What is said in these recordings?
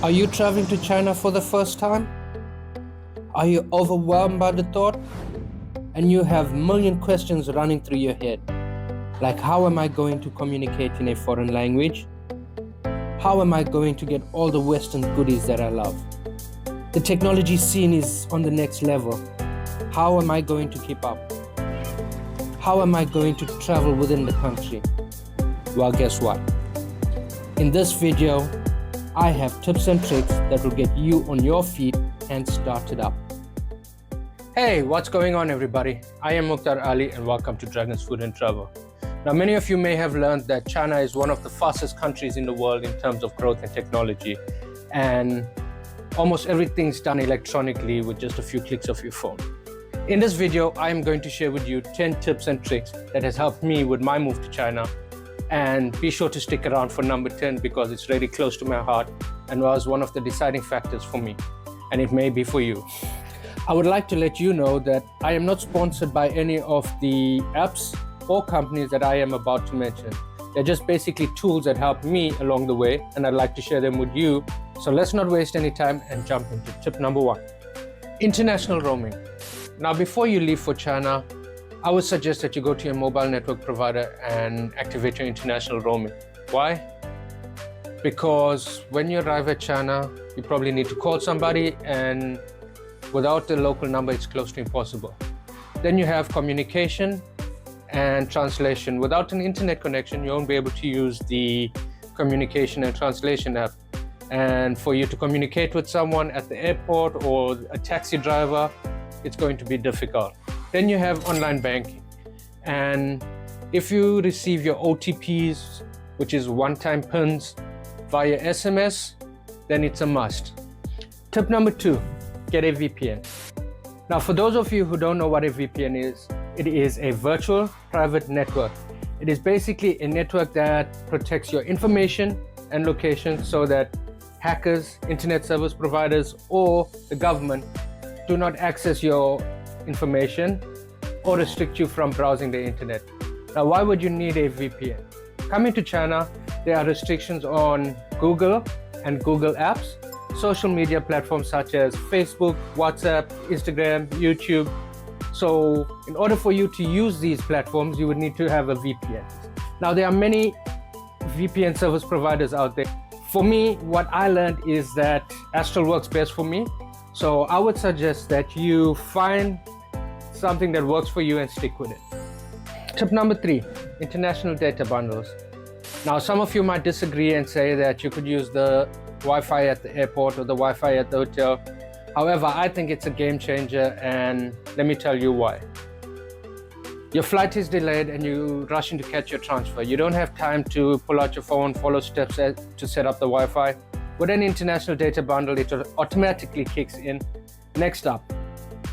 Are you traveling to China for the first time? Are you overwhelmed by the thought? And you have a million questions running through your head. Like, how am I going to communicate in a foreign language? How am I going to get all the Western goodies that I love? The technology scene is on the next level. How am I going to keep up? How am I going to travel within the country? Well, guess what? In this video, I have tips and tricks that will get you on your feet and started up. Hey, what's going on everybody? I am Mukhtar Ali and welcome to Dragon's Food and Travel. Now, many of you may have learned that China is one of the fastest countries in the world in terms of growth and technology. And almost everything's done electronically with just a few clicks of your phone. In this video, I am going to share with you 10 tips and tricks that has helped me with my move to China. And be sure to stick around for number 10 because it's really close to my heart and was one of the deciding factors for me. And it may be for you. I would like to let you know that I am not sponsored by any of the apps or companies that I am about to mention. They're just basically tools that help me along the way, and I'd like to share them with you. So let's not waste any time and jump into tip number 1. International roaming. Now, before you leave for China, I would suggest that you go to your mobile network provider and activate your international roaming. Why? Because when you arrive at China, you probably need to call somebody, and without the local number, it's close to impossible. Then you have communication and translation. Without an internet connection, you won't be able to use the communication and translation app. And for you to communicate with someone at the airport or a taxi driver, it's going to be difficult. Then you have online banking. And if you receive your OTPs, which is one-time PINs, via SMS, then it's a must. Tip number 2, get a VPN. Now, for those of you who don't know what a VPN is, it is a virtual private network. It is basically a network that protects your information and location so that hackers, internet service providers, or the government do not access your information or restrict you from browsing the internet. Now, why would you need a VPN? Coming to China, there are restrictions on Google and Google apps, social media platforms such as Facebook, WhatsApp, Instagram, YouTube. So in order for you to use these platforms, you would need to have a VPN. Now, there are many VPN service providers out there. For me, what I learned is that Astral works best for me. So I would suggest that you find something that works for you and stick with it. Tip number 3, international data bundles. Now, some of you might disagree and say that you could use the Wi-Fi at the airport or the Wi-Fi at the hotel. However, I think it's a game changer, and let me tell you why. Your flight is delayed and you rush in to catch your transfer. You don't have time to pull out your phone, follow steps to set up the Wi-Fi. With an international data bundle, it automatically kicks in. Next up,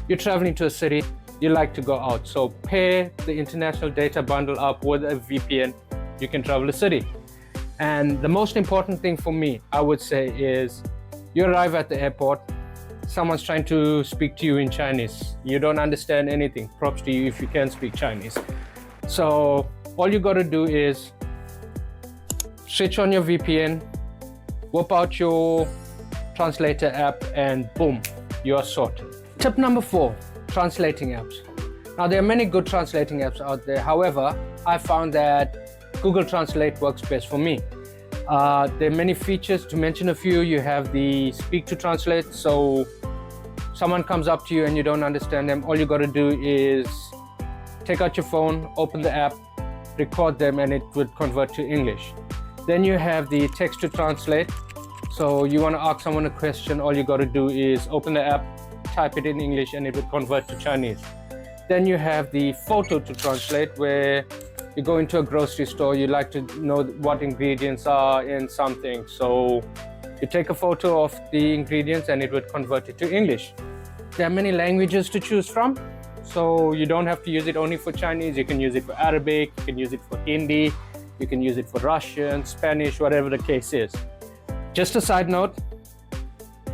you're traveling to a city, you like to go out. So pair the international data bundle up with a VPN, you can travel a city. And the most important thing for me, I would say, is you arrive at the airport, someone's trying to speak to you in Chinese. You don't understand anything. Props to you if you can speak Chinese. So all you gotta do is switch on your VPN, whip out your translator app, and boom, you are sorted. Tip number 4, translating apps. Now, there are many good translating apps out there. However, I found that Google Translate works best for me. There are many features. To mention a few, you have the speak to translate. So someone comes up to you and you don't understand them. All you got to do is take out your phone, open the app, record them, and it would convert to English. Then you have the text to translate. So you want to ask someone a question, all you got to do is open the app, type it in English, and it will convert to Chinese. Then you have the photo to translate, where you go into a grocery store, you like to know what ingredients are in something. So you take a photo of the ingredients and it would convert it to English. There are many languages to choose from. So you don't have to use it only for Chinese. You can use it for Arabic, you can use it for Hindi, you can use it for Russian, Spanish, whatever the case is. Just a side note,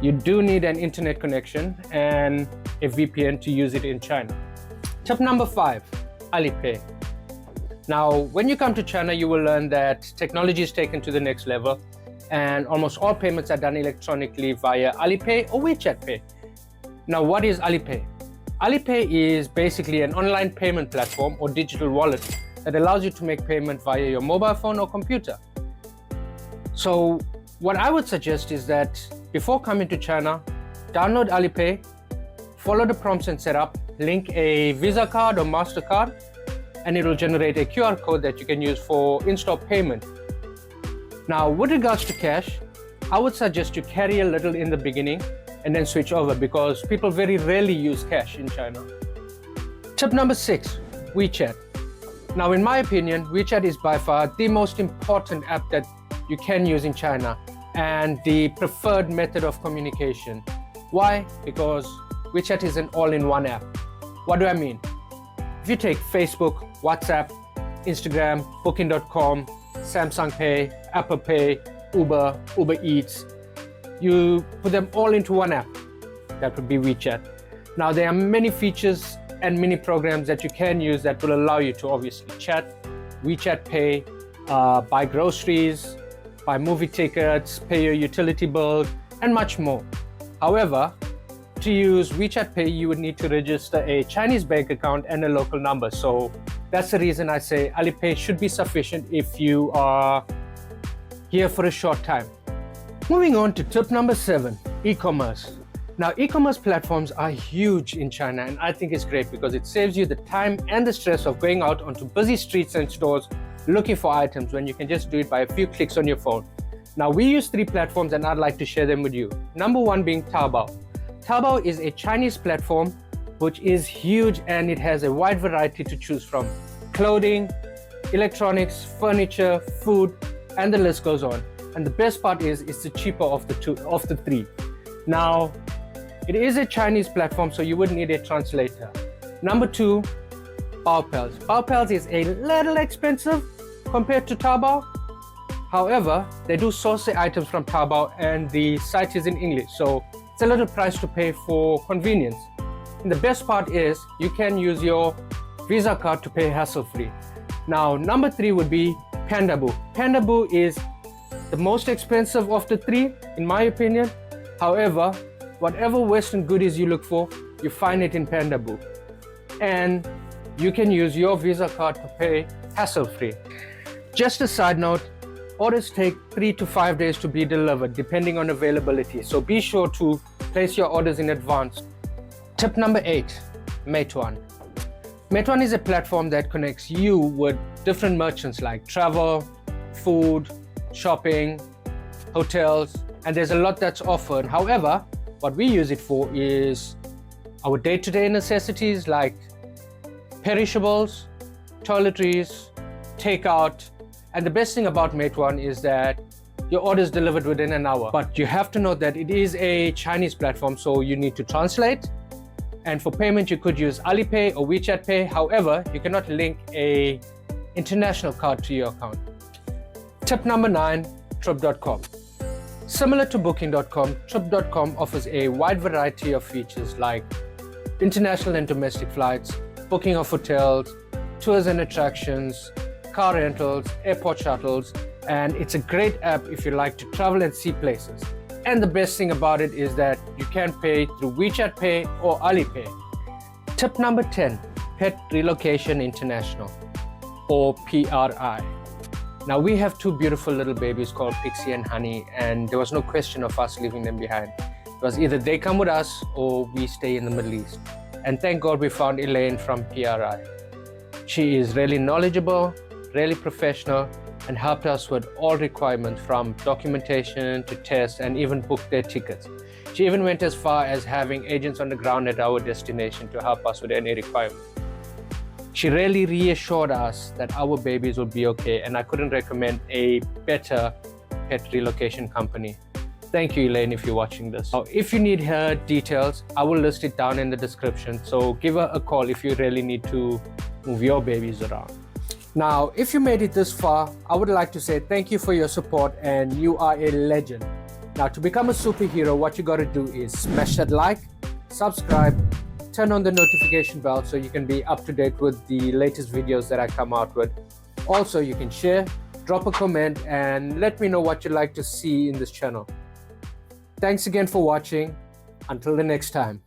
you do need an internet connection and a VPN to use it in China. Tip number 5, Alipay. Now, when you come to China, you will learn that technology is taken to the next level and almost all payments are done electronically via Alipay or WeChat Pay. Now, what is Alipay? Alipay is basically an online payment platform or digital wallet that allows you to make payment via your mobile phone or computer. So what I would suggest is that before coming to China, download Alipay, follow the prompts and setup, link a Visa card or MasterCard, and it will generate a QR code that you can use for in-store payment. Now, with regards to cash, I would suggest you carry a little in the beginning and then switch over, because people very rarely use cash in China. Tip number 6, WeChat. Now, in my opinion, WeChat is by far the most important app that you can use in China and the preferred method of communication. Why? Because WeChat is an all-in-one app. What do I mean? If you take Facebook, WhatsApp, Instagram, Booking.com, Samsung Pay, Apple Pay, Uber Eats, you put them all into one app. That would be WeChat. Now, there are many features and mini programs that you can use that will allow you to obviously chat, WeChat Pay, buy groceries, buy movie tickets, pay your utility bill, and much more. However, to use WeChat Pay, you would need to register a Chinese bank account and a local number. So that's the reason I say Alipay should be sufficient if you are here for a short time. Moving on to tip number 7, e-commerce. Now, e-commerce platforms are huge in China, and I think it's great because it saves you the time and the stress of going out onto busy streets and stores looking for items when you can just do it by a few clicks on your phone. Now, we use 3 platforms and I'd like to share them with you. Number 1 being Taobao. Taobao is a Chinese platform which is huge, and it has a wide variety to choose from. Clothing, electronics, furniture, food, and the list goes on. And the best part is it's the cheaper of the 3. Now, it is a Chinese platform, so you would need a translator. Number 2, Baopels. Baopels is a little expensive compared to Taobao. However, they do source the items from Taobao and the site is in English, so it's a little price to pay for convenience. And the best part is you can use your Visa card to pay hassle-free. Now, number 3 would be Pandaboo. Pandaboo is the most expensive of the 3, in my opinion. However, whatever Western goodies you look for, you find it in Pandaboo. And you can use your Visa card to pay hassle-free. Just a side note, orders take 3 to 5 days to be delivered depending on availability. So be sure to place your orders in advance. Tip number 8, Mateone. Mateone is a platform that connects you with different merchants like travel, food, shopping, hotels, and there's a lot that's offered. However, what we use it for is our day-to-day necessities like perishables, toiletries, takeout. And the best thing about Mateone is that your order is delivered within an hour. But you have to know that it is a Chinese platform, so you need to translate. And for payment, you could use Alipay or WeChat Pay. However, you cannot link a international card to your account. Tip number 9, Trip.com. Similar to Booking.com, Trip.com offers a wide variety of features like international and domestic flights, booking of hotels, tours and attractions, car rentals, airport shuttles, and it's a great app if you like to travel and see places. And the best thing about it is that you can pay through WeChat Pay or Alipay. Tip number 10, Pet Relocation International, or PRI. Now, we have 2 beautiful little babies called Pixie and Honey, and there was no question of us leaving them behind. It was either they come with us or we stay in the Middle East. And thank God we found Elaine from PRI. She is really knowledgeable, really professional, and helped us with all requirements from documentation to tests and even booked their tickets. She even went as far as having agents on the ground at our destination to help us with any requirements. She really reassured us that our babies will be okay, and I couldn't recommend a better pet relocation company. Thank you, Elaine, if you're watching this. Now, if you need her details, I will list it down in the description, so give her a call if you really need to move your babies around. Now, if you made it this far, I would like to say thank you for your support, and you are a legend. Now, to become a superhero, what you gotta do is smash that like, subscribe, turn on the notification bell so you can be up to date with the latest videos that I come out with. Also, you can share, drop a comment and let me know what you'd like to see in this channel. Thanks again for watching. Until the next time.